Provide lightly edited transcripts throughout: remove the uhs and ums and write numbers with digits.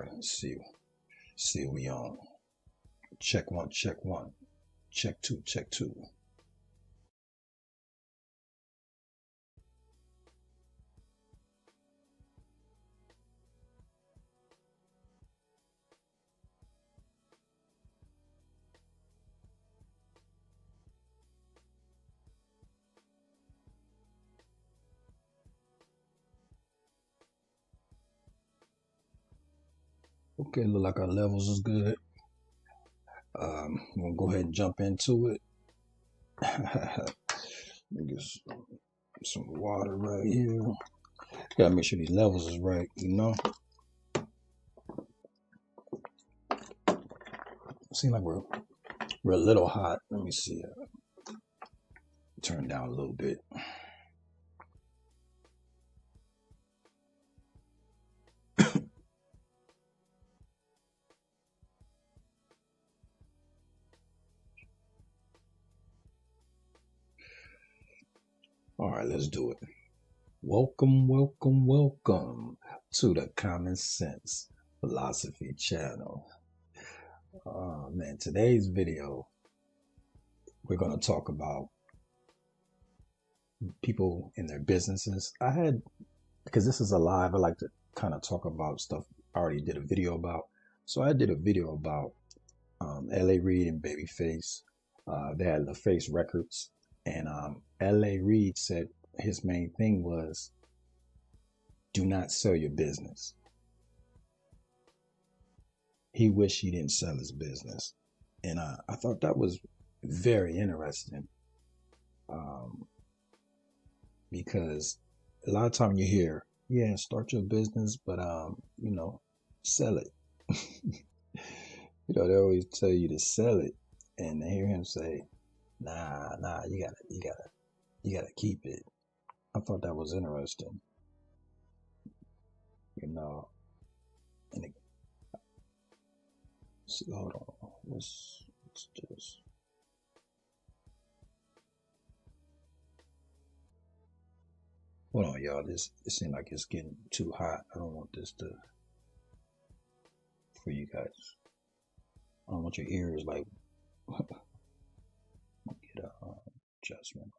right, let's see we on. Check one, check one. Check two, check two. Okay, look like our levels is good. We'll go ahead and jump into it. Get some water right here. Gotta make sure these levels is right, you know. Seems like we're a little hot. Let me see. Turn down a little bit. All right, let's do it. Welcome, welcome, welcome to the Common Sense Philosophy channel. Oh man, today's video, we're going to talk about people in their businesses. Because this is a live, I like to kind of talk about stuff I already did a video about. So I did a video about L.A. Reid and Babyface. They had LaFace Records. And L.A. Reid said his main thing was, do not sell your business. He wished he didn't sell his business. And I thought that was very interesting. Because a lot of time you hear, yeah, start your business, but sell it. They always tell you to sell it, and I hear him say, nah, you gotta keep it. I thought that was interesting. And hold on, what's this? Hold on, y'all. It seems like it's getting too hot. I don't want this for you guys. I don't want your ears like get a adjustment.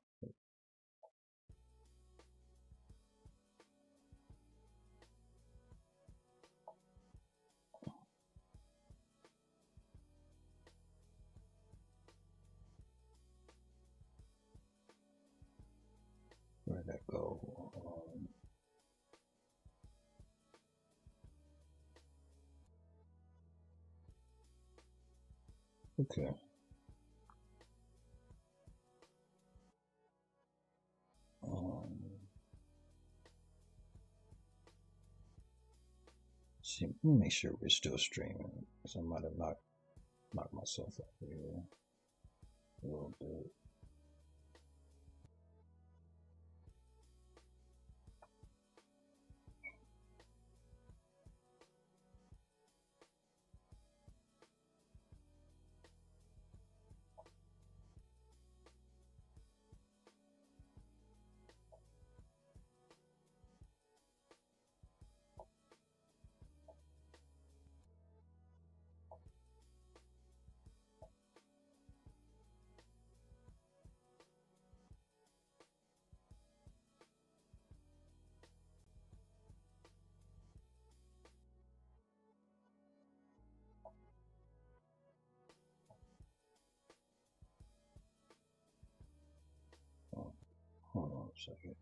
Where'd that go? Okay. See, let me make sure we're still streaming, because I might have knocked myself up here a little bit. Hold on a second.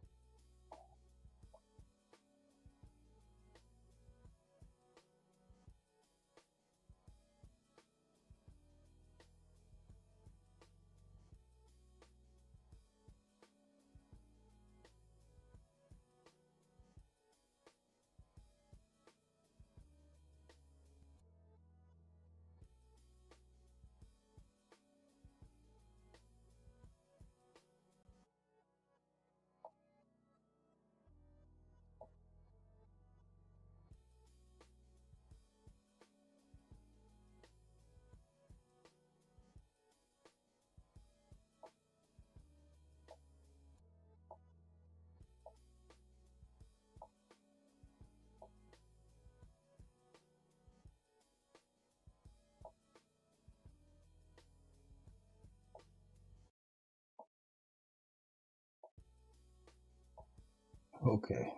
Okay.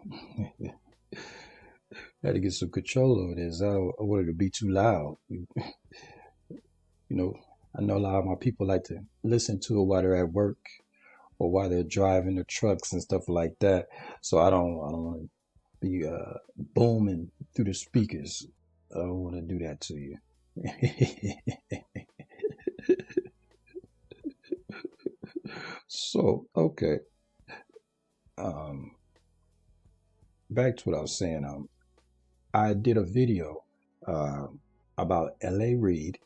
Had to get some control over this. I wanted to be too loud. You know, I know a lot of my people like to listen to it while they're at work or while they're driving their trucks and stuff like that. So I don't want to be booming through the speakers. I don't want to do that to you. So okay, um, back to what I was saying. I did a video uh, about L.A. Reid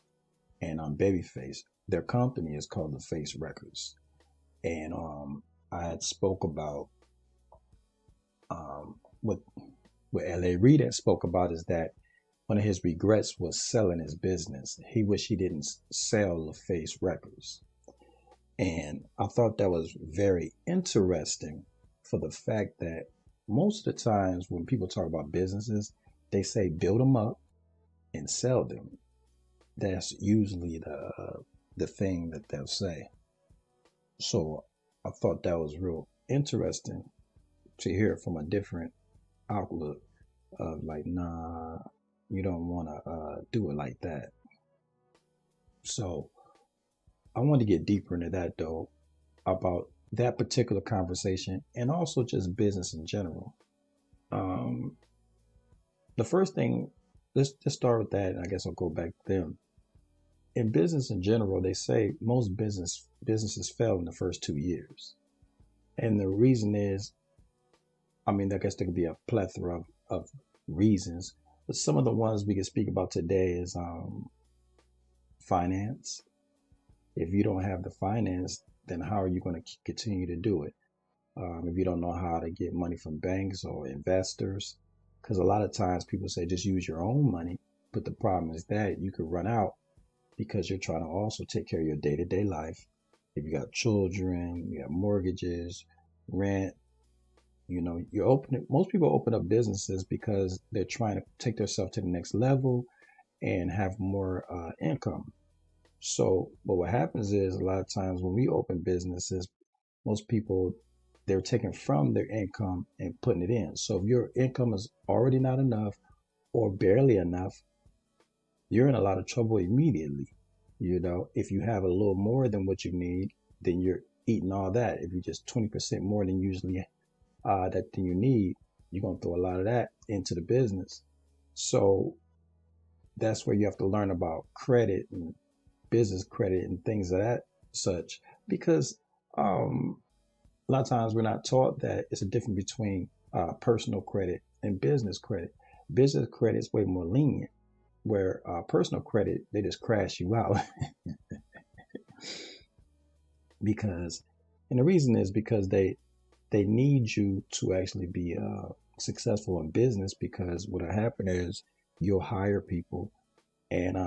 and Babyface. Their company is called The Face Records, and I had spoke about what L.A. Reid had spoke about is that one of his regrets was selling his business. He wished he didn't sell The Face Records, and I thought that was very interesting for the fact that most of the times when people talk about businesses, they say build them up and sell them. That's usually the thing that they'll say. So I thought that was real interesting to hear from a different outlook of like, nah, you don't want to do it like that. So I want to get deeper into that though, about that particular conversation and also just business in general. Um, the first thing, let's just start with that, and I guess I'll go back to them. In business in general, they say most businesses fail in the first 2 years. And the reason is, I mean, I guess there could be a plethora of reasons, but some of the ones we can speak about today is finance. If you don't have the finance, then how are you going to continue to do it? If you don't know how to get money from banks or investors, because a lot of times people say just use your own money, but the problem is that you could run out because you're trying to also take care of your day-to-day life. If you got children, you got mortgages, rent, you're opening, most people open up businesses because they're trying to take themselves to the next level and have more income. So, but what happens is a lot of times when we open businesses, most people, they're taking from their income and putting it in. So if your income is already not enough or barely enough, you're in a lot of trouble immediately. If you have a little more than what you need, then you're eating all that. If you're just 20% more than usually that thing you need, you're gonna throw a lot of that into the business. So that's where you have to learn about credit and business credit and things of that such, because a lot of times we're not taught that it's a difference between personal credit and business credit. Business credit is way more lenient, where personal credit, they just crash you out. Because, and the reason is because they need you to actually be successful in business, because what'll happen is you'll hire people and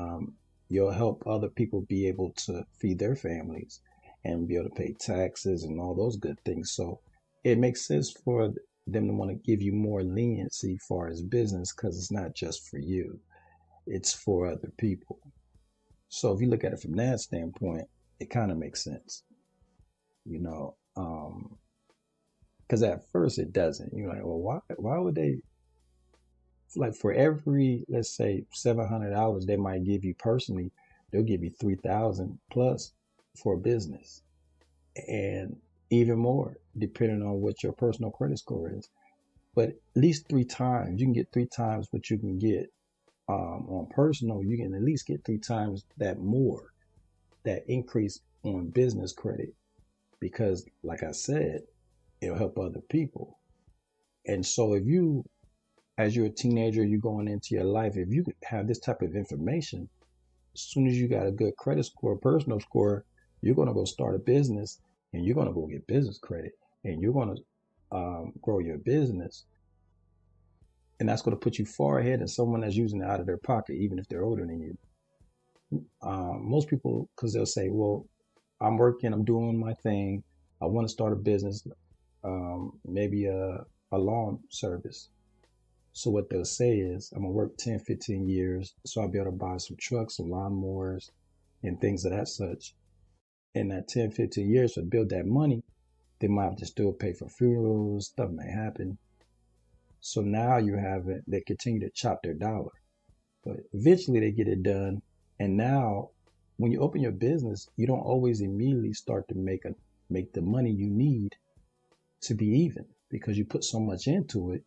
you'll help other people be able to feed their families and be able to pay taxes and all those good things. So it makes sense for them to want to give you more leniency as far as business, because it's not just for you, it's for other people. So if you look at it from that standpoint, it kind of makes sense, you know. Because at first it doesn't. You're like, well, why would they, like, for every, let's say, $700 they might give you personally, they'll give you 3,000 plus for a business, and even more depending on what your personal credit score is. But at least 3 times, you can get 3 times what you can get on personal. You can at least get 3 times that more, that increase on business credit, because, like I said, it'll help other people. And so if you, as you're a teenager, you're going into your life, if you have this type of information, as soon as you got a good credit score, personal score, you're going to go start a business and you're going to go get business credit and you're going to grow your business. And that's going to put you far ahead of someone that's using it out of their pocket, even if they're older than you. Most people, because they'll say, well, I'm working, I'm doing my thing, I want to start a business, maybe a lawn service. So what they'll say is, I'm gonna work 10, 15 years, so I'll be able to buy some trucks, some lawnmowers, and things of that such. In that 10, 15 years to build that money, They might have to still pay for funerals. Stuff may happen. So now you have it. They continue to chop their dollar, but eventually they get it done. And now, when you open your business, you don't always immediately start to make the money you need to be even because you put so much into it.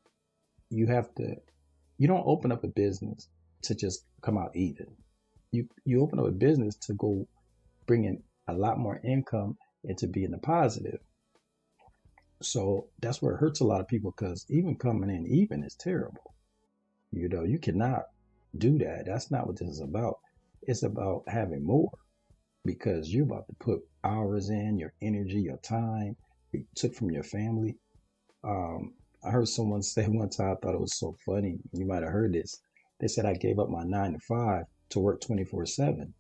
You have to. You don't open up a business to just come out even. You open up a business to go bring in a lot more income and to be in the positive. So that's where it hurts a lot of people because even coming in even is terrible. You cannot do that. That's not what this is about. It's about having more because you're about to put hours in, your energy, your time you took from your family. I heard someone say one time, I thought it was so funny. You might have heard this. They said, I gave up my 9 to 5 to work 24/7.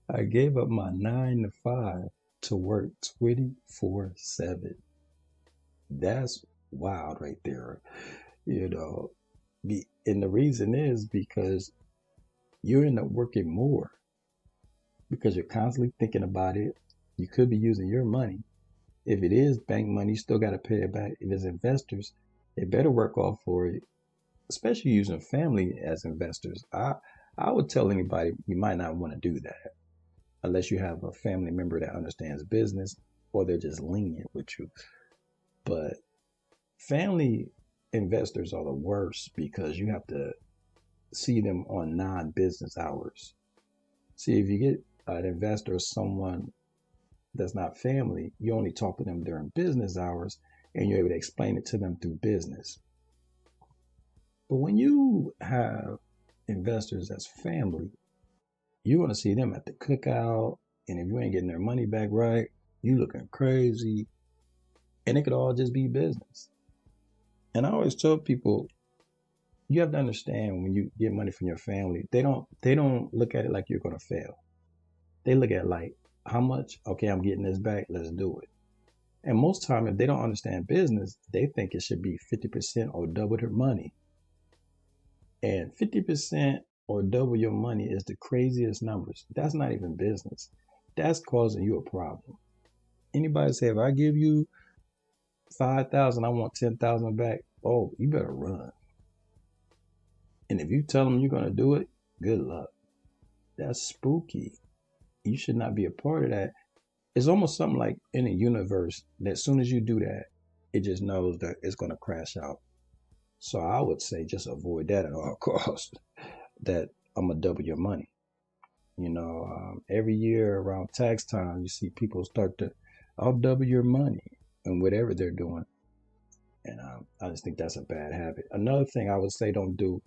I gave up my 9 to 5 to work 24/7. That's wild right there. You know, and the reason is because you end up working more because you're constantly thinking about it. You could be using your money. If it is bank money, you still got to pay it back. If it's investors, they better work off for it, especially using family as investors. I would tell anybody you might not want to do that unless you have a family member that understands business or they're just lenient with you. But family investors are the worst because you have to see them on non-business hours. See, if you get an investor or someone that's not family, you only talk to them during business hours and you're able to explain it to them through business. But when you have investors that's family, you want to see them at the cookout. And if you ain't getting their money back right, you looking crazy. And it could all just be business. And I always tell people, you have to understand when you get money from your family, they don't look at it like you're gonna fail. They look at it like, how much? Okay, I'm getting this back, let's do it. And most time, if they don't understand business, they think it should be 50% or double their money. And 50% or double your money is the craziest numbers. That's not even business. That's causing you a problem. Anybody say, if I give you 5,000, I want 10,000 back. Oh, you better run. And if you tell them you're going to do it, good luck. That's spooky. You should not be a part of that. It's almost something like in a universe that as soon as you do that, it just knows that it's going to crash out. So I would say just avoid that at all costs. That I'm going to double your money. Every year around tax time, you see people start to, I'll double your money and whatever they're doing. And I just think that's a bad habit. Another thing I would say don't do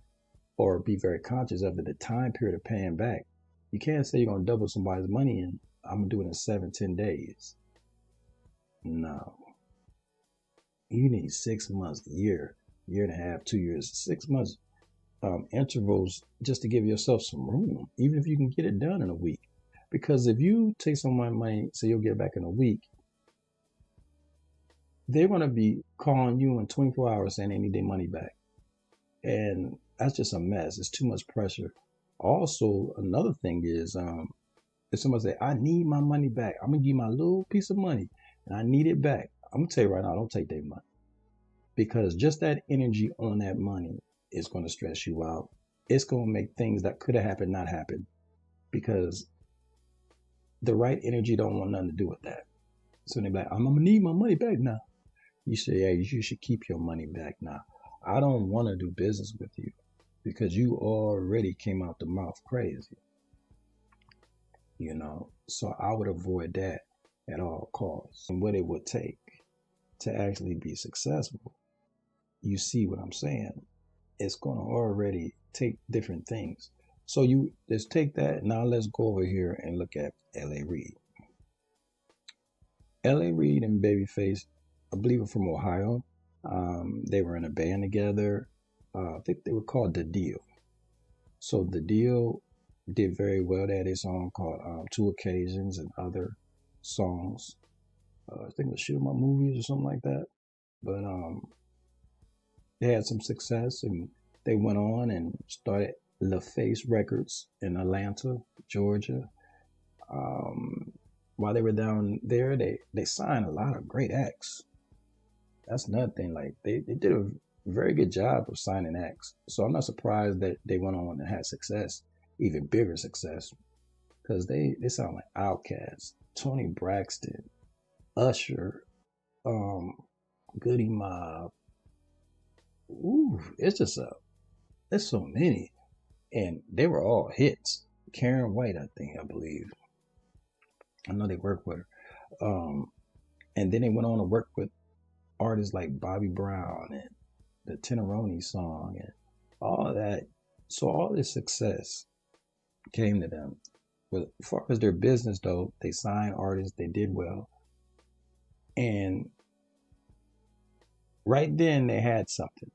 or be very conscious of the time period of paying back. You can't say you're going to double somebody's money and I'm going to do it in 7-10 days. No. You need 6 months, a year and a half, 2 years, 6 months intervals just to give yourself some room, even if you can get it done in a week. Because if you take someone's money, say you'll get it back in a week, they're going to be calling you in 24 hours saying they need their money back. And that's just a mess. It's too much pressure. Also, another thing is, if someone say, I need my money back, I'm going to give you my little piece of money and I need it back. I'm going to tell you right now, don't take their money. Because just that energy on that money is going to stress you out. It's going to make things that could have happened not happen because the right energy don't want nothing to do with that. So they're like, I'm going to need my money back now. You say, yeah, you should keep your money back now. I don't want to do business with you because you already came out the mouth crazy. So I would avoid that at all costs. And what it would take to actually be successful, you see what I'm saying? It's going to already take different things. So you just take that. Now let's go over here and look at L.A. Reid. L.A. Reid and Babyface, I believe, are from Ohio. They were in a band together. I think they were called The Deal. So The Deal did very well. They had a song called Two Occasions and other songs. I think it was Shoot 'Em Up Movies or something like that. But they had some success and they went on and started LaFace Records in Atlanta, Georgia. Um, while they were down there, they signed a lot of great acts. That's another thing. Like they did a very good job of signing acts. So I'm not surprised that they went on and had success, even bigger success, because they sound like Outkast, Tony Braxton, Usher, um, Goody Mob. Ooh, it's just there's so many, and they were all hits. Karen White, I believe. I know they worked with her. And then they went on to work with artists like Bobby Brown and the Tenoroni song and all that. So all this success came to them. But as far as their business, though, they signed artists, they did well. And right then they had something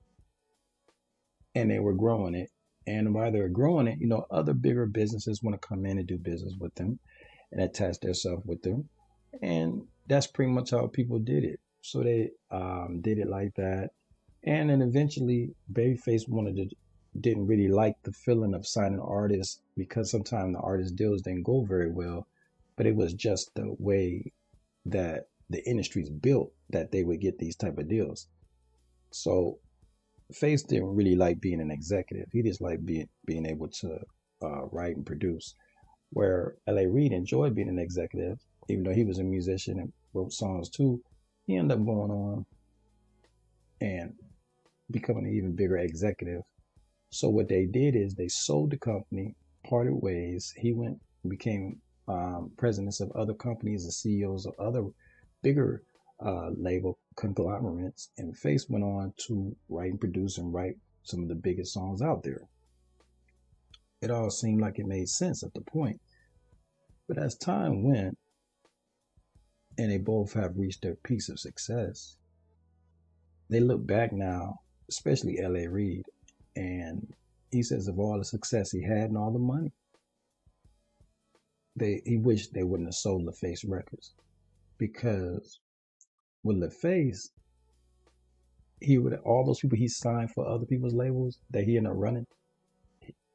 and they were growing it. And while they were growing it, other bigger businesses want to come in and do business with them and attach themselves with them. And that's pretty much how people did it. So they did it like that. And then eventually, Babyface didn't really like the feeling of signing artists because sometimes the artist deals didn't go very well. But it was just the way that the industry's built that they would get these type of deals. So Face didn't really like being an executive. He just liked being able to write and produce. Where L.A. Reid enjoyed being an executive, even though he was a musician and wrote songs too. He ended up going on and becoming an even bigger executive. So what they did is they sold the company, parted ways. He went became presidents of other companies and CEOs of other bigger label conglomerates, and Face went on to write and produce and write some of the biggest songs out there. It all seemed like it made sense at the point. But as time went, and they both have reached their peaks of success, they look back now, especially L.A. Reid, and he says of all the success he had and all the money, he wished they wouldn't have sold LaFace Records, because with LaFace, he would all those people he signed for other people's labels that he ended up running,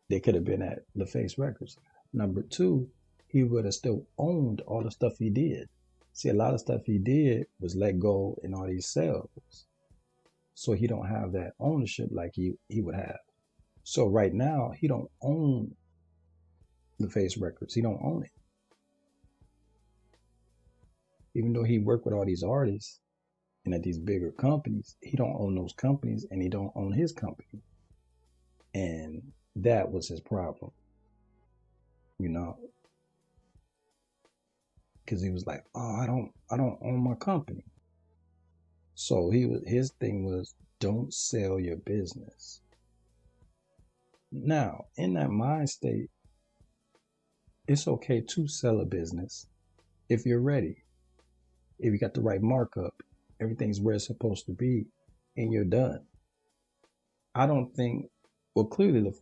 they could have been at LaFace Records. Number two, he would have still owned all the stuff he did. See, a lot of stuff he did was let go in all these sales. So he don't have that ownership like he would have. So right now, he don't own LaFace Records. He don't own it. Even though he worked with all these artists and at these bigger companies, he don't own those companies and he don't own his company. And that was his problem, because he was like, oh, I don't own my company. So his thing was, don't sell your business. Now, in that mind state, it's okay to sell a business if you're ready. If you got the right markup, everything's where it's supposed to be, and you're done. I don't think, well, clearly the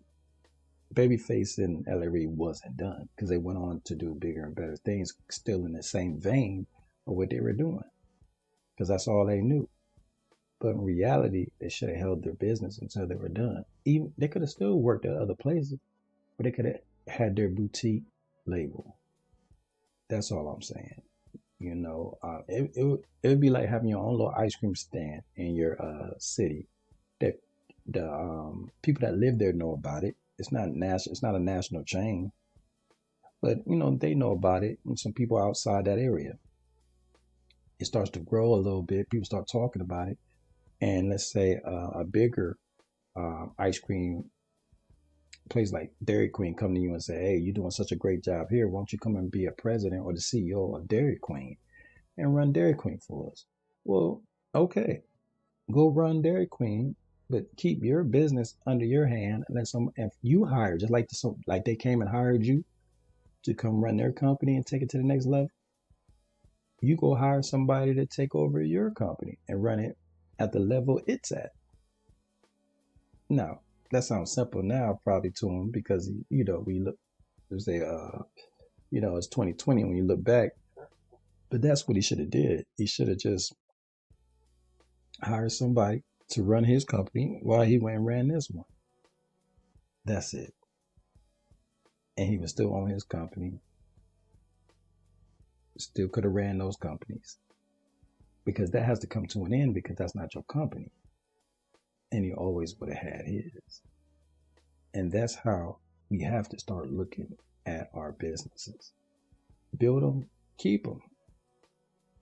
Babyface and L.A. Reid wasn't done, because they went on to do bigger and better things, still in the same vein of what they were doing, because that's all they knew. But in reality, they should have held their business until they were done. Even they could have still worked at other places, but they could have had their boutique label. That's all I'm saying. It would be like having your own little ice cream stand in your city. That the people that live there know about it. It's not national. It's not a national chain, but they know about it. And some people outside that area, it starts to grow a little bit. People start talking about it, and let's say a bigger ice cream place like Dairy Queen come to you and say, hey, you're doing such a great job here. Why don't you come and be a president or the CEO of Dairy Queen and run Dairy Queen for us? Well, okay, go run Dairy Queen, but keep your business under your hand. And if you hire, just like they came and hired you to come run their company and take it to the next level, you go hire somebody to take over your company and run it at the level it's at. Now, that sounds simple now probably to him, because we look, say it's 2020 when you look back, but that's what he should have did. He should have just hired somebody to run his company while he went and ran this one. That's it. And he was still on his company, Still could have ran those companies, because that has to come to an end, because that's not your company. And he always would have had his. And that's how we have to start looking at our businesses. Build them, keep them.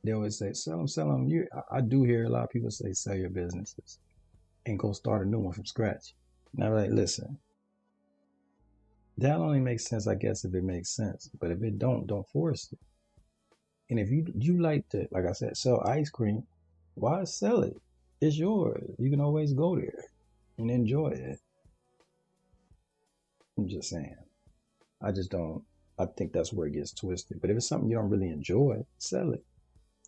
They always say, sell them, sell them. I do hear a lot of people say, sell your businesses and go start a new one from scratch. And I'm like, listen, that only makes sense, I guess, if it makes sense. But if it don't force it. And if you like to, like I said, sell ice cream, why sell it? It's yours. You can always go there and enjoy it. I'm just saying. I just don't. I think that's where it gets twisted. But if it's something you don't really enjoy, sell it.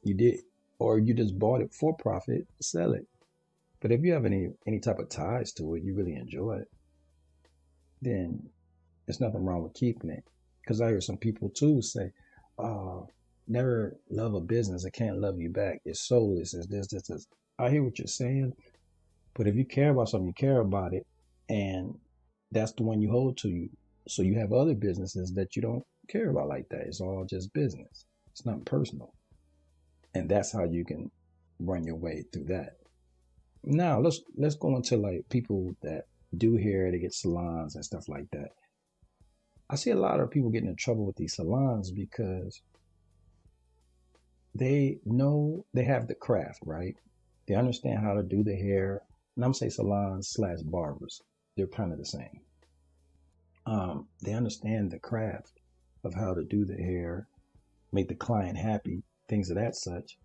You did, or you just bought it for profit, sell it. But if you have any type of ties to it, you really enjoy it, then there's nothing wrong with keeping it. Because I hear some people too say, "Oh, never love a business. It can't love you back. It's soulless. It's this. I hear what you're saying, but if you care about something, you care about it, and that's the one you hold to. You so you have other businesses that you don't care about like that. It's all just business. It's not personal, and that's how you can run your way through that. Now let's go into like people that do hair, they get salons and stuff like that. I see a lot of people getting in trouble with these salons because they know they have the craft, right? They understand how to do the hair. And I'm saying salons slash barbers. They're kind of the same. They understand the craft of how to do the hair, make the client happy, things of that such.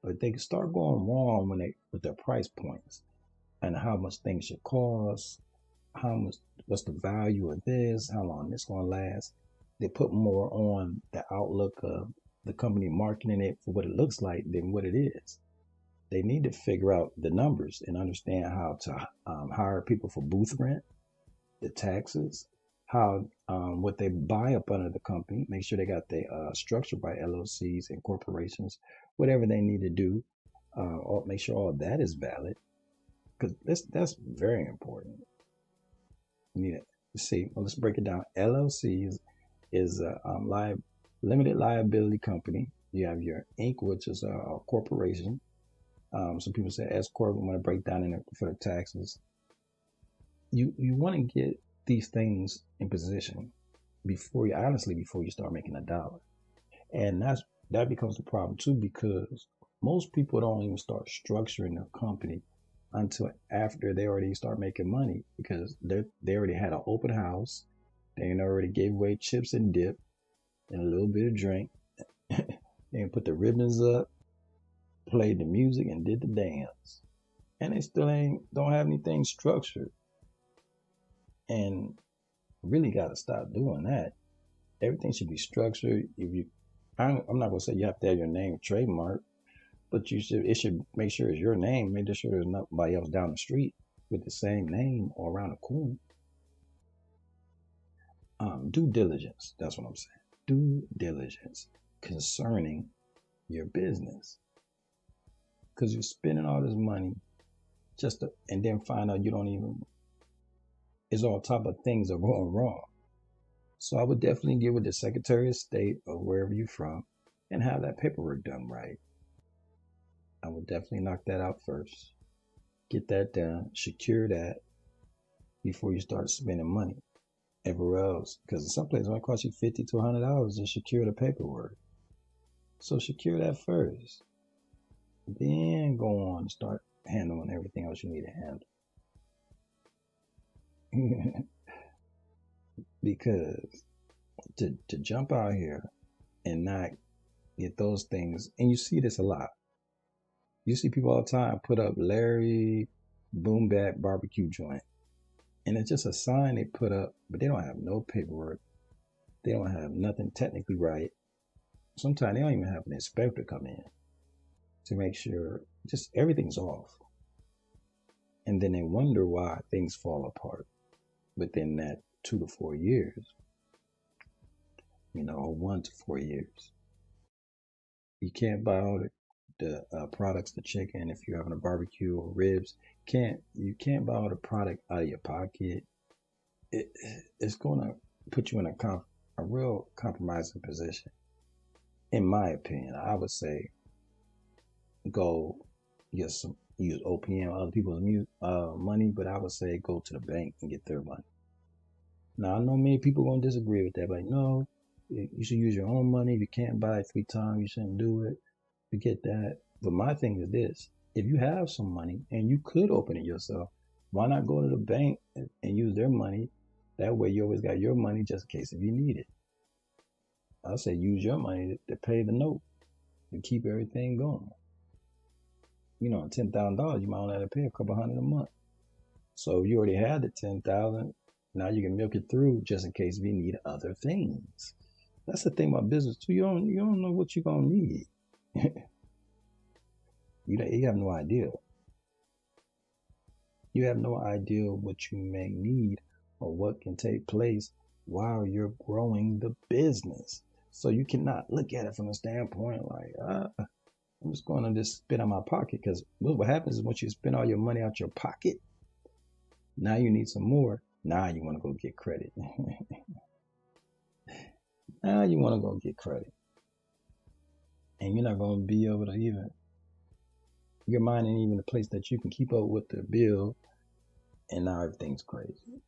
But they can start going wrong when they with their price points and how much things should cost, how much what's the value of this, how long this gonna last. They put more on the outlook of the company marketing it for what it looks like than what it is. They need to figure out the numbers and understand how to hire people for booth rent, the taxes, how what they buy up under the company. Make sure they got the structure by LLCs and corporations, whatever they need to do. Make sure all that is valid, because that's very important. You need to see. Well, let's break it down. LLC is a limited liability company. You have your Inc., which is a corporation. Some people say S corp. I'm going to break down in it for the taxes. You want to get these things in position before you start making a dollar, and that becomes the problem too, because most people don't even start structuring their company until after they already start making money, because they already had an open house, they already gave away chips and dip and a little bit of drink, they put the ribbons up, played the music, and did the dance, and they still don't have anything structured. And really got to stop doing that. Everything should be structured. I'm not gonna say you have to have your name trademark, but it should make sure it's your name. Make sure there's nobody else down the street with the same name or around the corner. Due diligence. That's what I'm saying. Due diligence concerning your business, because you're spending all this money and then find out you don't even. It's all type of things are going wrong. So I would definitely get with the Secretary of State or wherever you're from and have that paperwork done right. I would definitely knock that out first. Get that done, secure that before you start spending money everywhere else. Because in some places it might cost you $50 to $100 to secure the paperwork. So secure that first. Then go on and start handling everything else you need to handle. Because to jump out here and not get those things, and you see this a lot. You see people all the time put up Larry Boom Bap barbecue joint, and it's just a sign they put up, but they don't have no paperwork. They don't have nothing technically right. Sometimes they don't even have an inspector come in to make sure just everything's off. And then they wonder why things fall apart within that 2 to 4 years, 1 to 4 years. You can't buy all the products, the chicken, if you're having a barbecue or ribs. You can't buy all the product out of your pocket. It's going to put you in a real compromising position. in my opinion, I would say go get some use OPM, other people's money, but I would say go to the bank and get their money. Now I know many people gonna disagree with that, but no, you should use your own money. If you can't buy it 3 times, you shouldn't do it. Forget that. But my thing is this: if you have some money and you could open it yourself, why not go to the bank and use their money? That way, you always got your money just in case if you need it. I say use your money to pay the note and keep everything going. You know, $10,000, you might only have to pay a couple hundred a month. So you already had the 10,000. Now you can milk it through just in case we need other things. That's the thing about business too. You don't know what you're gonna need. You have no idea. You have no idea what you may need or what can take place while you're growing the business. So you cannot look at it from a standpoint like, I'm just going to just spit out my pocket, because what happens is once you spend all your money out your pocket, now you need some more. Now you want to go get credit. Now you want to go get credit. And you're not going to be able to even, your mind ain't even the place that you can keep up with the bill, and now everything's crazy.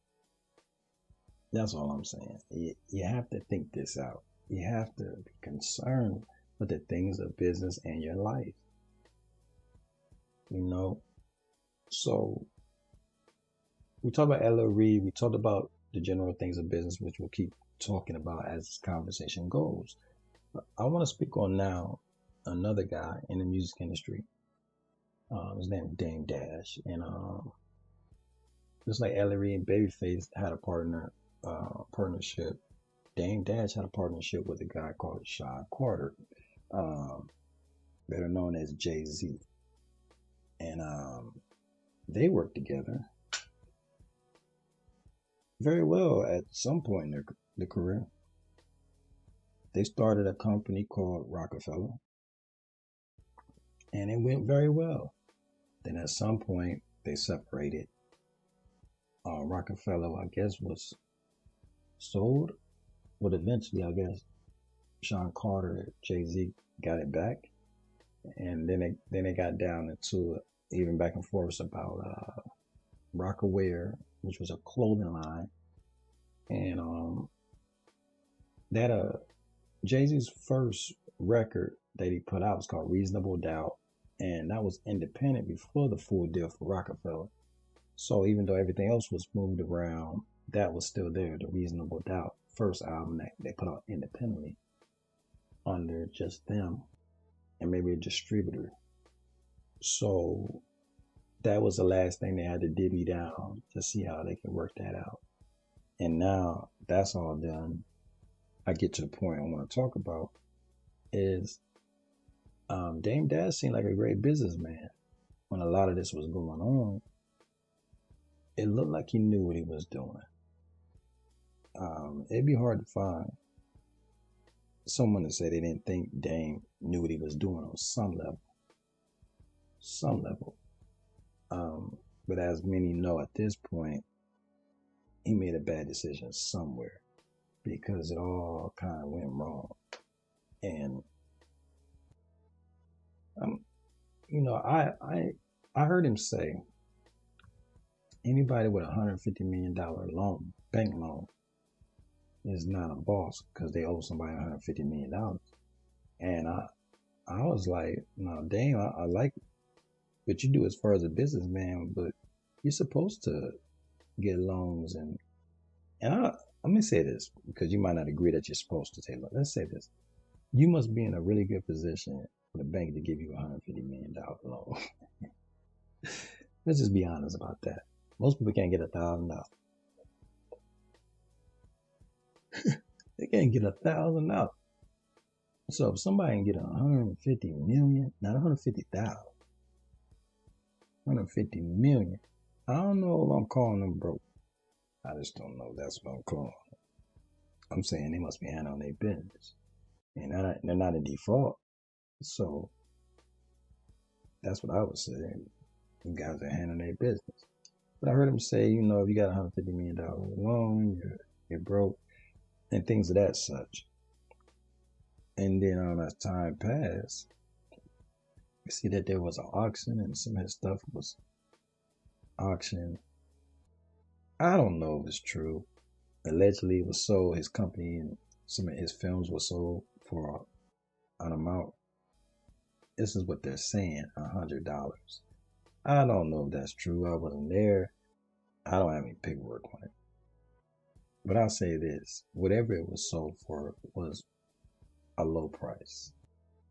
That's all I'm saying. You have to think this out. You have to be concerned with the things of business and your life. You know? So, we talked about L.A. Reid. We talked about the general things of business, which we'll keep talking about as this conversation goes. But I want to speak on now another guy in the music industry. His name is Dame Dash. And just like L.A. Reid and Babyface had a partnership, Dame Dash had a partnership with a guy called Sean Carter, better known as Jay-Z. And they worked together very well at some point in their career. They started a company called Roc-A-Fella, and it went very well. Then at some point they separated. Roc-A-Fella, I guess, was sold, but eventually, I guess, Sean Carter, Jay-Z got it back, and then they got down into even back and forth about Rocawear, which was a clothing line, and that Jay-Z's first record that he put out was called Reasonable Doubt, and that was independent before the full deal for Roc-A-Fella. So even though everything else was moved around, that was still there, the Reasonable Doubt first album that they put out independently under just them and maybe a distributor. So that was the last thing they had to divvy down to see how they could work that out. And now that's all done. I get to the point I want to talk about is Dame Dash seemed like a great businessman when a lot of this was going on. It looked like he knew what he was doing. It'd be hard to find someone to say they didn't think Dame knew what he was doing on some level. Some level. But as many know at this point, he made a bad decision somewhere because it all kind of went wrong. And I heard him say anybody with $150 million loan, bank loan, is not a boss because they owe somebody $150 million. And I was like, no, Dame, I like what you do as far as a businessman, but you're supposed to get loans. And let me say this, because you might not agree that you're supposed to take loans. Let's say this. You must be in a really good position for the bank to give you a $150 million loan. Let's just be honest about that. Most people can't get $1,000. They can't get $1,000. So if somebody can get 150 million, not 150,000, 150 million, I don't know if I'm calling them broke. I just don't know. That's what I'm calling them. I'm saying they must be handling their business, and they're not in default. So that's what I would say. You guys are handling their business. But I heard him say, if you got $150 million loan, you're broke, and things of that such. And then as time passed, you see that there was an auction and some of his stuff was auctioned. I don't know if it's true. Allegedly, it was sold. His company and some of his films were sold for an amount. This is what they're saying: $100. I don't know if that's true. I wasn't there. I don't have any paperwork on it. But I'll say this: whatever it was sold for was a low price,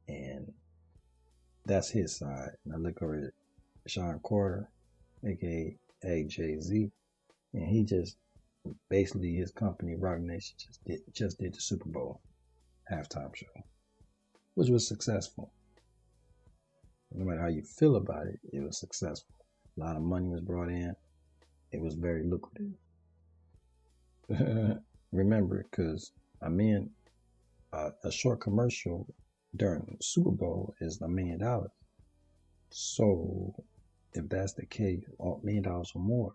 and that's his side. And I look over at Sean Carter, aka Jay-Z, and he just basically his company Roc Nation just did the Super Bowl halftime show, which was successful. No matter how you feel about it, it was successful. A lot of money was brought in. It was very lucrative. Remember, because a short commercial during the Super Bowl is $1 million. So if that's the case, $1 million or more.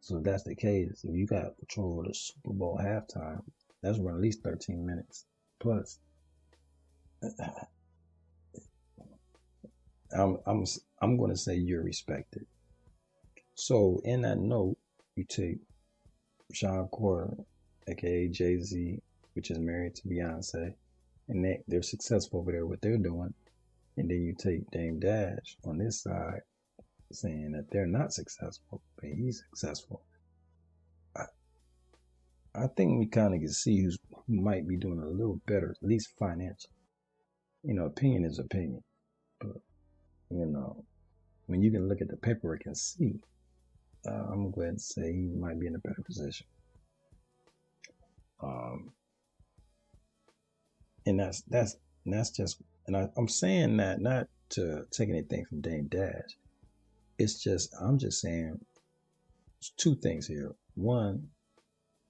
So if that's the case, if you got control of the Super Bowl halftime, that's run at least 13 minutes plus. I'm going to say you're respected. So in that note, you take Sean Carter, aka Jay-Z, which is married to Beyonce, and they're successful over there what they're doing. And then you take Dame Dash on this side, saying that they're not successful, but he's successful. I think we kind of can see who might be doing a little better, at least financially. Opinion is opinion, but when you can look at the paperwork and see, I'm gonna go ahead and say he might be in a better position. And that's just, and I'm saying that not to take anything from Dame Dash. I'm just saying two things here. One,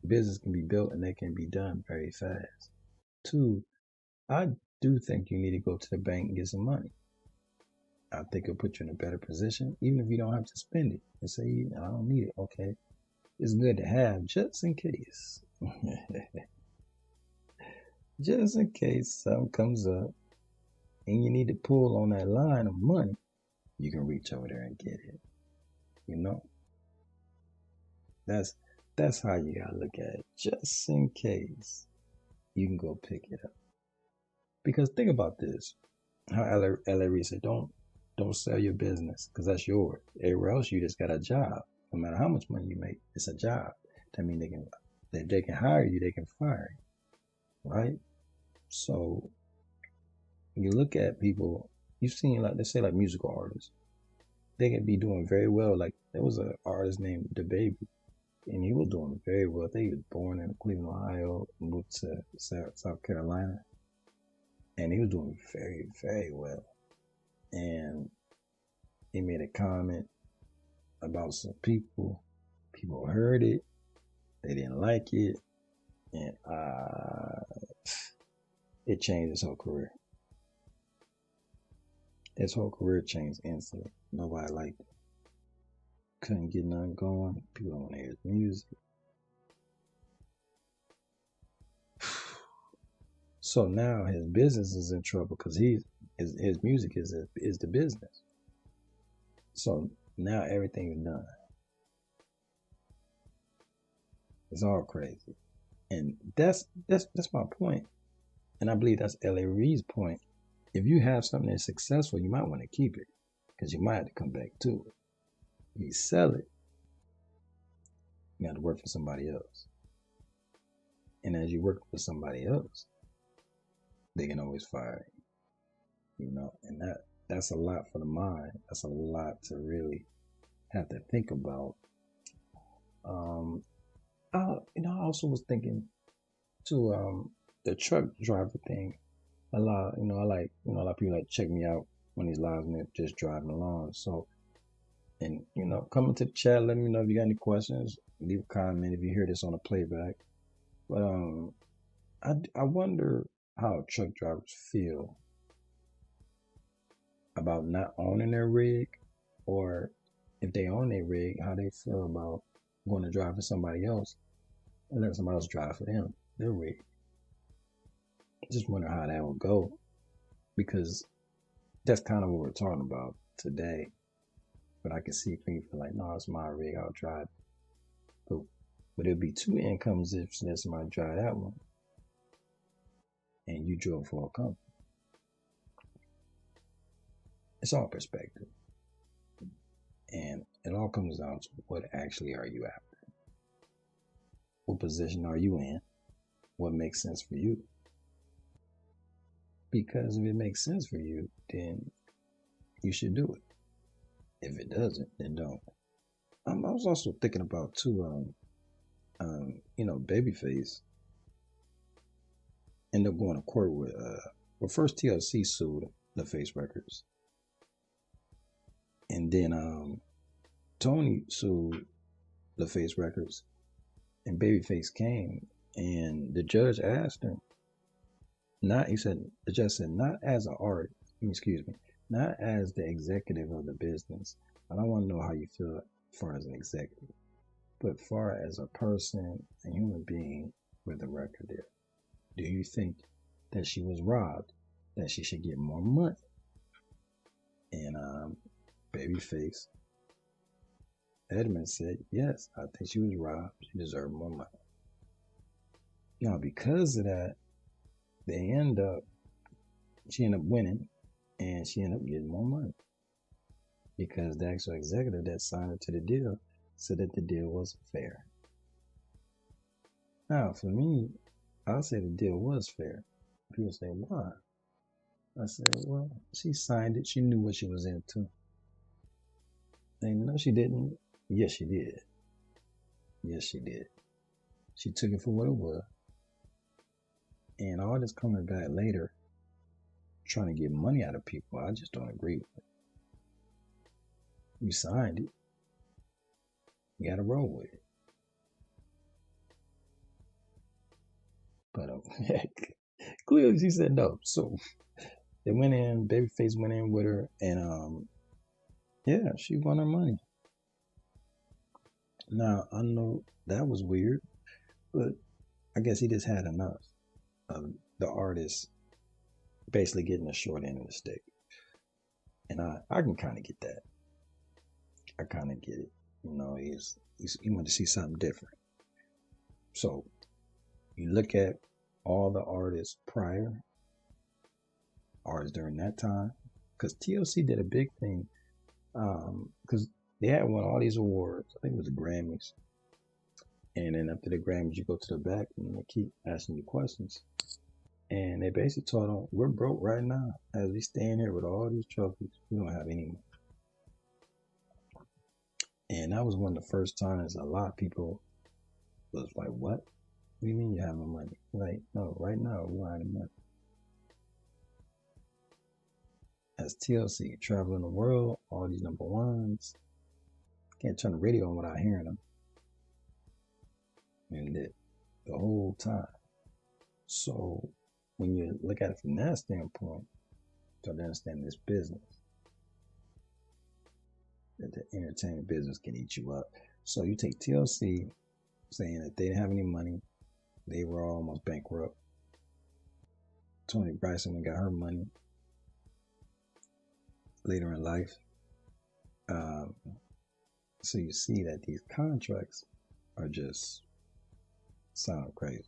business can be built and they can be done very fast. Two, I do think you need to go to the bank and get some money. I think it'll put you in a better position, even if you don't have to spend it. And say, I don't need it. Okay. It's good to have just in case. Just in case something comes up and you need to pull on that line of money, you can reach over there and get it. That's how you gotta look at it. Just in case you can go pick it up. Because think about this. How L.A. Reid said, don't sell your business because that's yours. Everywhere else you just got a job. No matter how much money you make, it's a job. That means they can hire you, they can fire you. Right? So you look at people, you've seen let's say musical artists. They can be doing very well. Like there was an artist named DaBaby, and he was doing very well. I think he was born in Cleveland, Ohio, moved to South Carolina, and he was doing very, very well. And he made a comment about some people. People heard it, they didn't like it, and it changed his whole career. His whole career changed instantly. Nobody liked it. Couldn't get nothing going. People don't want to hear his music. So now his business is in trouble because his music is the business. So now everything is done. It's all crazy, and that's my point. And I believe that's L.A. Reid's point. If you have something that's successful, you might want to keep it because you might have to come back to it. If you sell it, you got to work for somebody else. And as you work for somebody else, they can always fire you. And that's a lot for the mind. That's a lot to really have to think about. I also was thinking to the truck driver thing. A lot of people check me out when these lives and just driving along. So, and come into the chat, let me know if you got any questions. Leave a comment if you hear this on a playback. But I wonder how truck drivers feel about not owning their rig, or if they own their rig, how they feel about going to drive for somebody else and letting somebody else drive for them, their rig. Just wonder how that would go, because that's kind of what we're talking about today. But I can see people like, no, it's my rig, I'll drive. But it'll be two incomes if somebody drive that one and you drove for a company. It's all perspective. And it all comes down to what actually are you after? What position are you in? What makes sense for you? Because if it makes sense for you, then you should do it. If it doesn't, then don't. I was also thinking about too, Babyface ended up going to court with, first TLC sued LaFace Records, and then Tony sued LaFace Records, and Babyface came, and the judge asked him, the judge said, not as an artist, not as the executive of the business. I don't want to know how you feel as far as an executive, but far as a person, a human being with a record deal. Do you think that she was robbed, that she should get more money? And Babyface Edmond said, yes, I think she was robbed. She deserved more money. Now, because of that, she ended up winning, and she ended up getting more money. Because the actual executive that signed her to the deal said that the deal was fair. Now, for me, I'll say the deal was fair. People say, why? I said, well, she signed it. She knew what she was into. And no, she didn't. Yes, she did. Yes, she did. She took it for what it was. And all this coming back later, trying to get money out of people, I just don't agree with it. You signed it. You got to roll with it. But clearly she said no. So they went in, Babyface went in with her, and yeah, she won her money. Now, I know that was weird, but I guess he just had enough of the artist basically getting the short end of the stick. And I can kind of get that. I kind of get it. He wanted to see something different. So you look at all the artists prior, artists during that time, because TLC did a big thing, because they had won all these awards. I think it was the Grammys. And then after the Grammys, you go to the back and they keep asking you questions. And they basically told them, we're broke right now. As we stand here with all these trophies, we don't have any money. And that was one of the first times a lot of people was like, what? What do you mean you have no money? Like, no, right now we don't have any money. As TLC traveling the world, all these number ones, can't turn the radio on without hearing them. And the whole time. So when you look at it from that standpoint, to understand this business, that the entertainment business can eat you up. So you take TLC saying that they didn't have any money, they were almost bankrupt. Toni Braxton got her money later in life. So you see that these contracts are just sound crazy,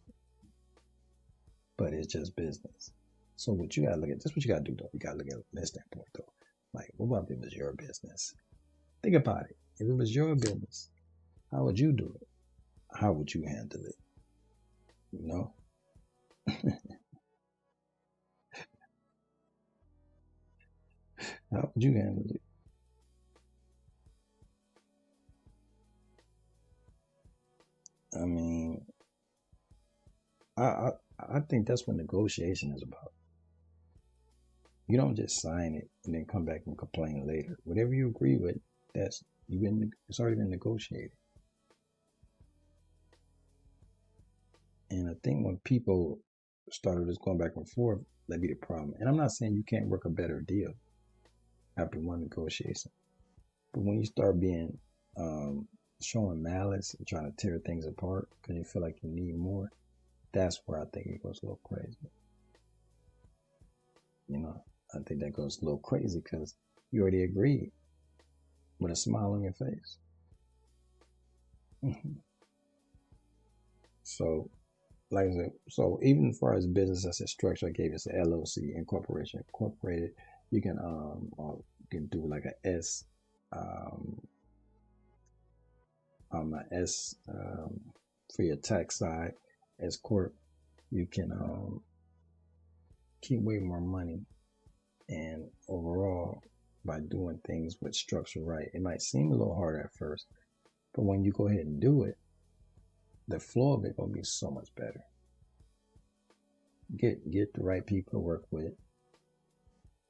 but it's just business. So what you gotta look at, this what you gotta do though. You gotta look at it from this standpoint though. Like, what about if it was your business? Think about it. If it was your business, how would you do it? How would you handle it? You know? How would you handle it? I mean, I think that's what negotiation is about. You don't just sign it and then come back and complain later. Whatever you agree with, it's already been negotiated. And I think when people started just going back and forth, that'd be the problem. And I'm not saying you can't work a better deal after one negotiation, but when you start being showing malice and trying to tear things apart because you feel like you need more, that's where I think it goes a little crazy. You know, I think that goes a little crazy because you already agreed with a smile on your face. So, like I said, so even as far as business as a structure, I gave it an LLC, incorporation, incorporated. You can or you can do like a S, um, a S for your tax side. As corp, you can keep way more money, and overall, by doing things with structure right, it might seem a little harder at first, but when you go ahead and do it, the flow of it gonna be so much better. Get the right people to work with,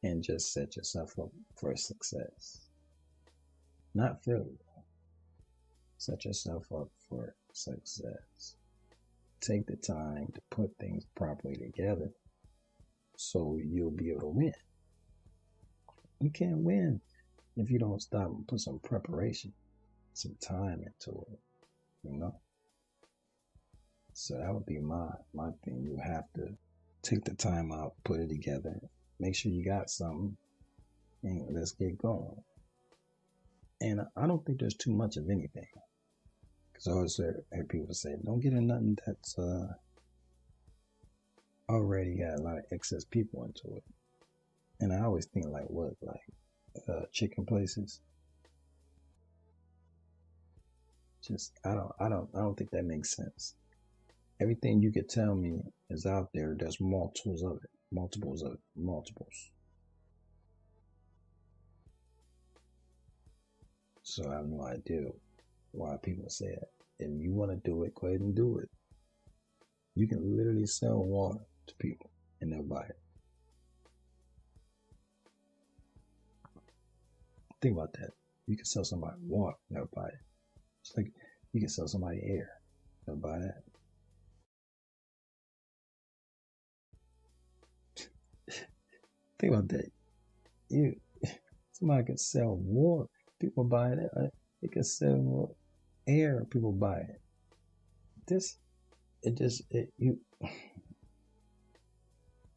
and just set yourself up for success, not failure. Set yourself up for success. Take the time to put things properly together so you'll be able to win. You can't win if you don't stop and put some preparation, some time into it, you know? So that would be my thing. You have to take the time out, put it together, make sure you got something, and let's get going. And I don't think there's too much of anything. Because I always hear people say, don't get in nothing that's already got a lot of excess people into it. And I always think like what, like chicken places. Just I don't think that makes sense. Everything you could tell me is out there. There's multiples of it, multiples. So I have no idea why people say that. If you want to do it, go ahead and do it. You can literally sell water to people and they'll buy it. Think about that. You can sell somebody water, they'll buy it. It's like you can sell somebody air, they'll buy that. Think about that. Somebody can sell water, people buy it. They can sell air, people buy it. You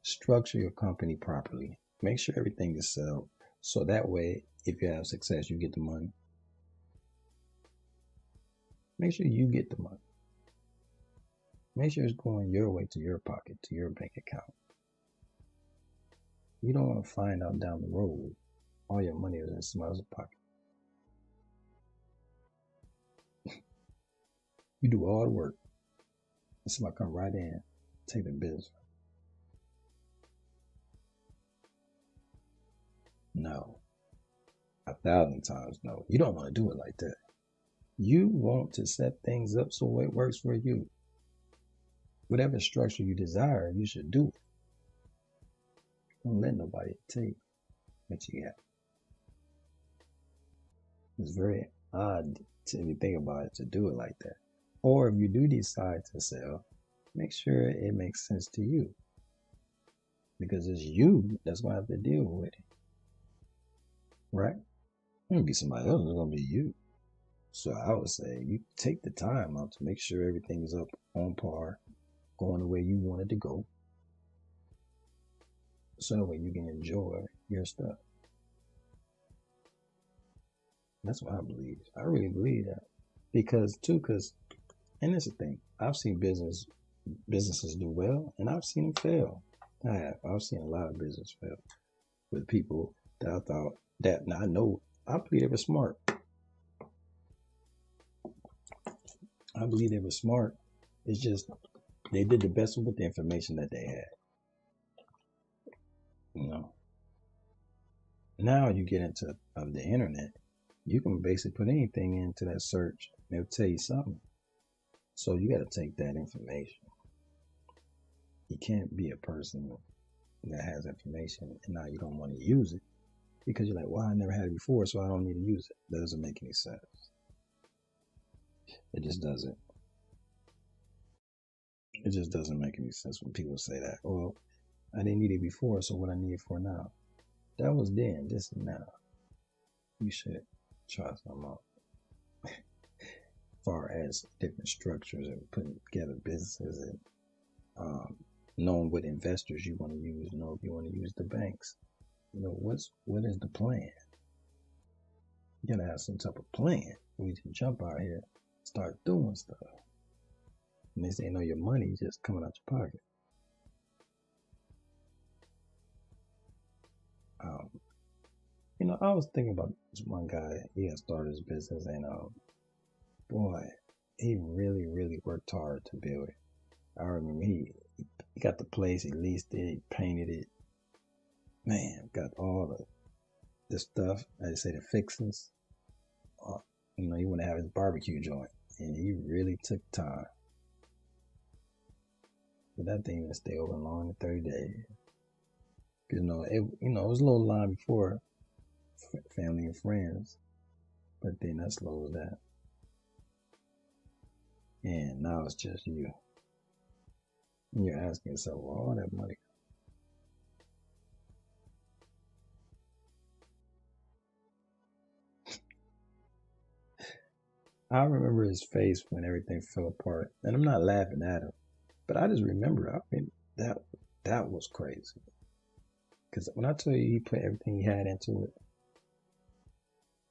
structure your company properly. Make sure everything is sold, so that way, if you have success, you get the money. Make sure you get the money. Make sure it's going your way, to your pocket, to your bank account. You don't want to find out down the road all your money is in somebody else's pocket. You do all the work, and somebody come right in, take the business. No. 1,000 times no. You don't want to do it like that. You want to set things up so it works for you. Whatever structure you desire, you should do it. Don't let nobody tell you what you got. It's very odd if you think about it to do it like that. Or if you do decide to sell, make sure it makes sense to you. Because it's you that's going to have to deal with it. Right? It's going to be somebody else, it's going to be you. So I would say you take the time out to make sure everything is up on par, going the way you want it to go. So that way you can enjoy your stuff. That's what I believe. I really believe that. Because, and it's the thing, I've seen businesses do well, and I've seen them fail. I've seen a lot of business fail with people that I thought that, now I know, I believe they were smart. I believe they were smart. It's just, they did the best with the information that they had. You know, now you get into the internet, you can basically put anything into that search and it'll tell you something. So you got to take that information. You can't be a person that has information and now you don't want to use it because you're like, well, I never had it before, so I don't need to use it. That doesn't make any sense. It just doesn't. It just doesn't make any sense when people say that. Well, I didn't need it before, so what I need it for now? That was then, this is now. You should try something out. As far as different structures and putting together businesses and knowing what investors you want to use, if you want to use the banks. What is the plan? You gotta have some type of plan. We just jump out here, start doing stuff. And they say, your money just coming out your pocket. I was thinking about this one guy. He had started his business, and boy, he really, really worked hard to build it. I remember he got the place, he leased it, he painted it. Man, got all the stuff. I say the fixings. He want to have his barbecue joint, and he really took time. But that thing didn't stay open long than 30 days. Cause it was a little line before family and friends, but then that slows down, and now it's just you. And you're asking yourself, well, all that money. I remember his face when everything fell apart, and I'm not laughing at him, but I just remember. That was crazy. Because when I tell you he put everything he had into it,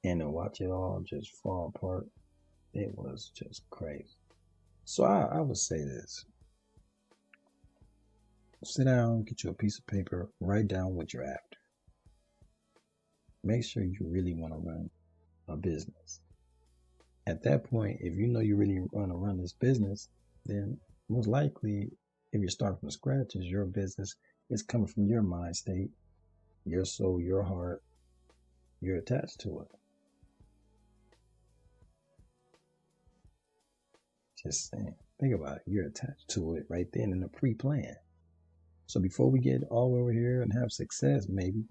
and to watch it all just fall apart, it was just crazy. So I would say this. Sit down, get you a piece of paper, write down what you're after. Make sure you really want to run a business. At that point, if you really want to run this business, then most likely, if you're starting from scratch, is your business. It's coming from your mind state, your soul, your heart. You're attached to it. Just saying. Think about it. You're attached to it right then in the pre-plan. So before we get all over here and have success, maybe,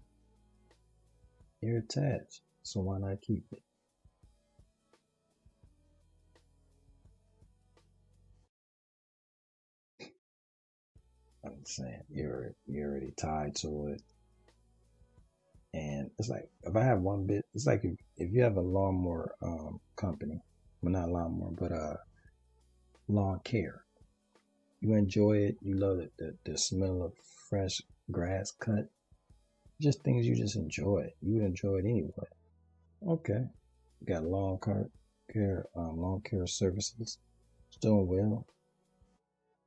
you're attached. So why not keep it? I'm saying you're already tied to it. And it's like, if I have one bit, it's like if you have a lawnmower company, well, not lawnmower, but lawn care. You enjoy it. You love the smell of fresh grass cut. Just things you just enjoy. You would enjoy it anyway. Okay. You got lawn care services. It's doing well.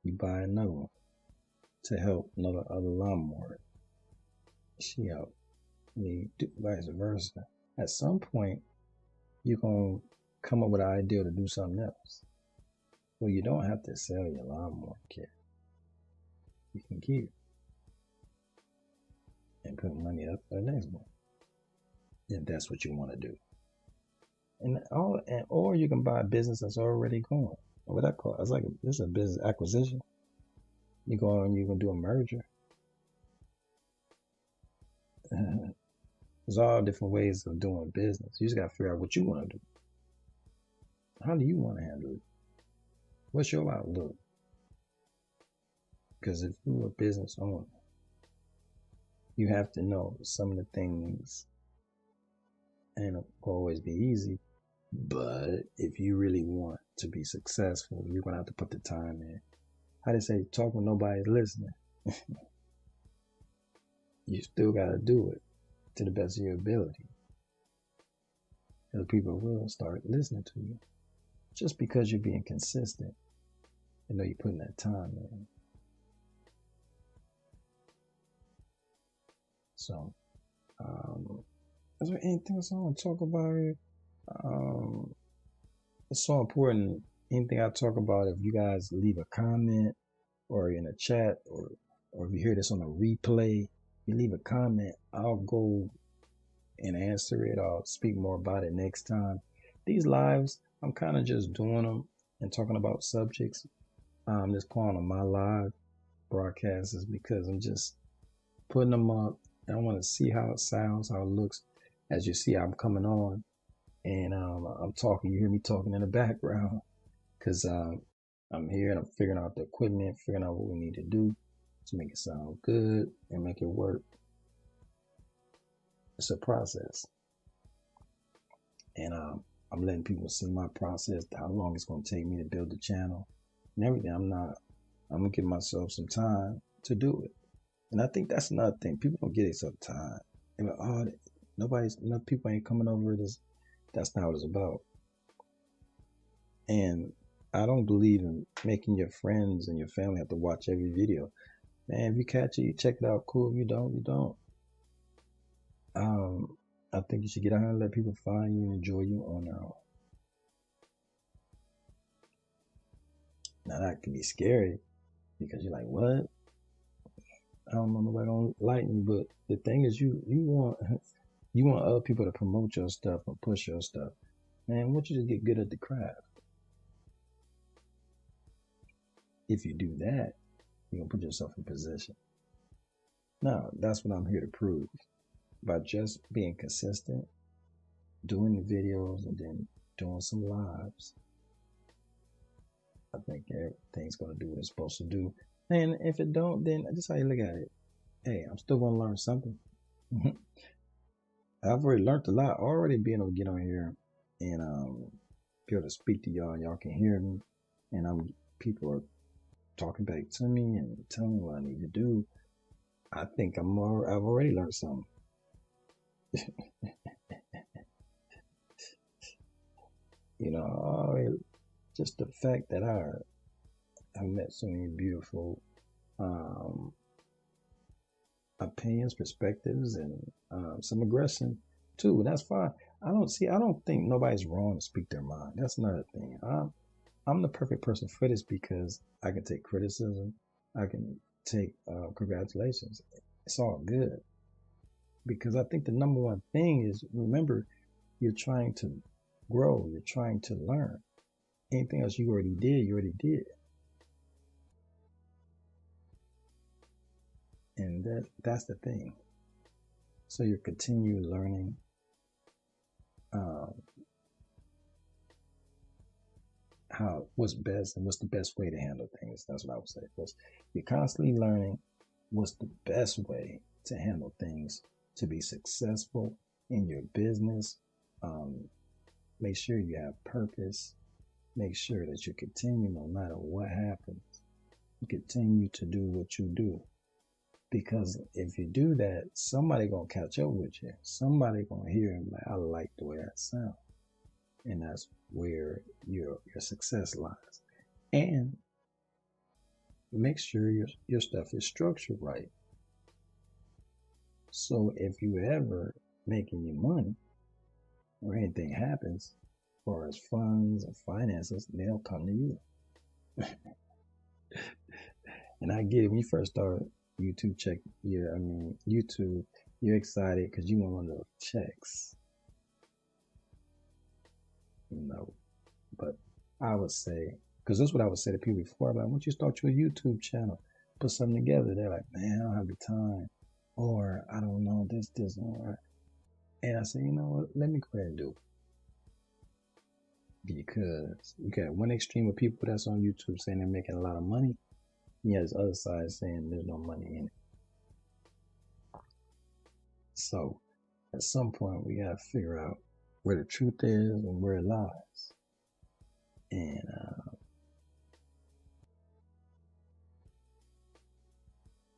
You buy another one to help other lawnmower. She out. You do vice versa. At some point, you're gonna come up with an idea to do something else. Well, you don't have to sell your lawnmower kit. You can keep it and put money up for the next one, if that's what you want to do. Or you can buy a business that's already going. What that call? It's like this is a business acquisition. You go and you can do a merger. There's all different ways of doing business. You just gotta figure out what you want to do. How do you want to handle it? What's your outlook? Because if you're a business owner, you have to know some of the things ain't always be easy. But if you really want to be successful, you're gonna have to put the time in. How they say, talk when nobody's listening. You still gotta do it to the best of your ability. Because people will start listening to you. Just because you're being consistent. You're putting that time in. So, is there anything else I want to talk about here? It's so important. Anything I talk about, if you guys leave a comment or in a chat, or if you hear this on a replay, you leave a comment, I'll go and answer it. I'll speak more about it next time. These lives, I'm kind of just doing them and talking about subjects. I'm just calling them my live broadcasts because I'm just putting them up. And I want to see how it sounds, how it looks. As you see, I'm coming on and I'm talking. You hear me talking in the background because I'm here and I'm figuring out the equipment, figuring out what we need to do to make it sound good and make it work. It's a process. And I'm letting people see my process, how long it's going to take me to build the channel and everything. I'm going to give myself some time to do it. And I think that's another thing. People don't get it sometimes. They're like, oh, enough people ain't coming over this. That's not what it's about. And I don't believe in making your friends and your family have to watch every video. Man, if you catch it, you check it out. Cool. If you don't, you don't. I think you should get out and let people find you and enjoy you on their own. Now that can be scary because you're like, what? I don't know, nobody gonna like me. But the thing is, you want you want other people to promote your stuff and push your stuff. Man, why don't you just get good at the craft? If you do that, you're gonna put yourself in position. Now, that's what I'm here to prove. By just being consistent, doing the videos, and then doing some lives, I think everything's gonna do what it's supposed to do. And if it don't, then just how you look at it. Hey, I'm still gonna learn something. I've already learned a lot. Already being able to get on here and be able to speak to y'all, and y'all can hear me, and people are talking back to me and telling me what I need to do. I think I've already learned something. You know, just the fact that I met so many beautiful opinions, perspectives, and some aggression too. And that's fine. I don't think nobody's wrong to speak their mind. That's another thing. I'm the perfect person for this because I can take criticism. I can take congratulations. It's all good. Because I think the number one thing is, remember, you're trying to grow. You're trying to learn. Anything else you already did. And that's the thing. So you continue learning what's best and what's the best way to handle things. That's what I would say. Because you're constantly learning what's the best way to handle things to be successful in your business. Make sure you have purpose. Make sure that you continue no matter what happens. You continue to do what you do. Because if you do that, somebody gonna catch up with you. Somebody gonna hear and like, I like the way that sounds. And that's where your success lies. And make sure your stuff is structured right. So if you ever make any money or anything happens, as far as funds and finances, they'll come to you. And I get it, when you first start YouTube, you're excited because you want one of those checks. But I would say, because that's what I would say to people before, like, once you start your YouTube channel, put something together, they're like, man, I don't have the time, or I don't know, this, all right. And I say, you know what, let me go ahead and do it. Because you got one extreme of people that's on YouTube saying they're making a lot of money, yeah, there's other side saying there's no money in it. So at some point we gotta figure out where the truth is and where it lies. And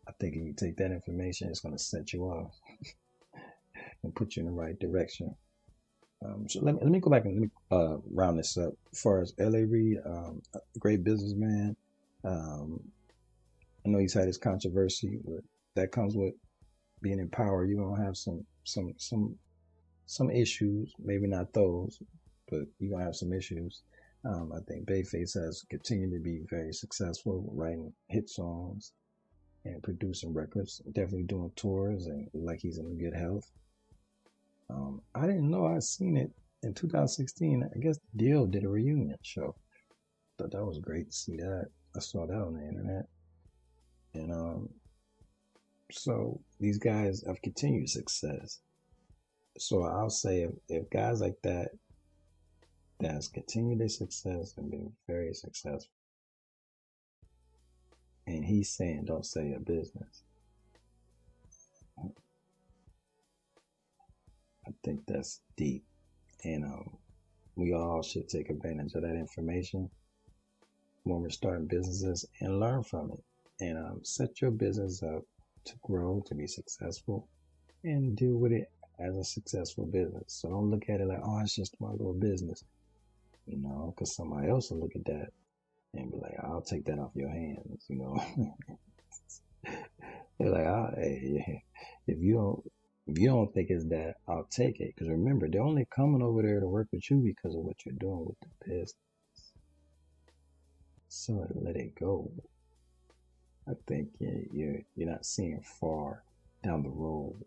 I think if you take that information, it's gonna set you off and put you in the right direction. So let me go back and let me round this up. As far as L.A. Reid, a great businessman. I know he's had his controversy, but that comes with being in power. You're gonna have some issues, maybe not those, but you're gonna have some issues. I think Babyface has continued to be very successful, writing hit songs and producing records, definitely doing tours, and like he's in good health. I didn't know. I seen it in 2016. I guess Deal did a reunion show. Thought that was great to see that. I saw that on the internet. And so these guys have continued success. So I'll say if guys like that has continued their success and been very successful, and he's saying don't sell your business, I think that's deep. And we all should take advantage of that information when we're starting businesses and learn from it. and set your business up to grow, to be successful, and deal with it as a successful business. So don't look at it like, oh, it's just my little business, because somebody else will look at that and be like, I'll take that off your hands. They're like, hey, if you don't think it's that, I'll take it. Because remember, they're only coming over there to work with you because of what you're doing with the business. So let it go. I think you're not seeing far down the road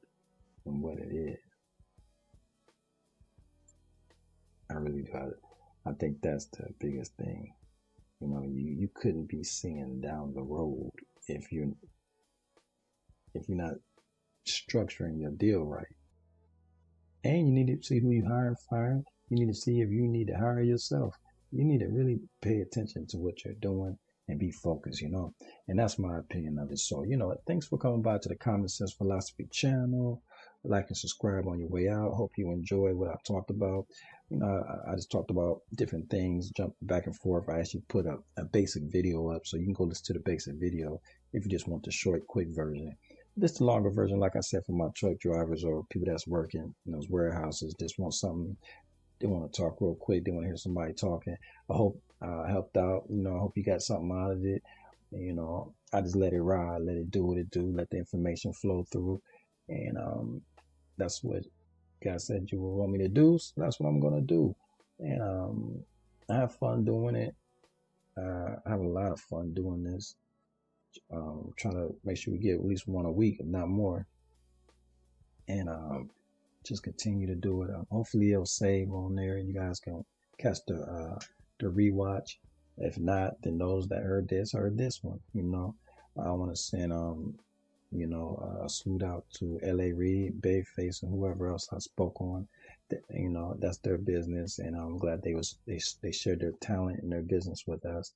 from what it is. I really do. I think that's the biggest thing. You couldn't be seeing down the road if you're not structuring your deal right. And you need to see who you hire and fire. You need to see if you need to hire yourself. You need to really pay attention to what you're doing and be focused, And that's my opinion of it. So, thanks for coming by to the Common Sense Philosophy channel. Like and subscribe on your way out. Hope you enjoy what I talked about. I just talked about different things, jumped back and forth. I actually put a basic video up, so you can go listen to the basic video if you just want the short, quick version. This the longer version, like I said, for my truck drivers or people that's working in those warehouses, just want something. They want to talk real quick. They want to hear somebody talking. I hope I helped out. I hope you got something out of it. I just let it ride, let it do what it do, let the information flow through. And that's what God said you would want me to do. So that's what I'm going to do. And I have fun doing it. I have a lot of fun doing this. Trying to make sure we get at least one a week, if not more. And just continue to do it. Hopefully it'll save on there. You guys can catch the rewatch. If not, then those that heard this one. I want to send a salute out to L.A. Reid, Babyface, and whoever else I spoke on. That's their business, and I'm glad they shared their talent and their business with us,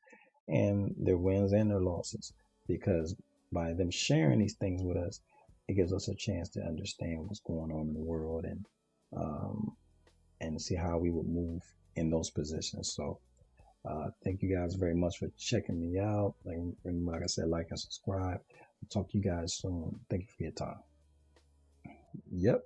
and their wins and their losses. Because by them sharing these things with us, it gives us a chance to understand what's going on in the world and see how we would move in those positions. So thank you guys very much for checking me out. Like I said, like and subscribe. I'll talk to you guys soon. Thank you for your time. Yep.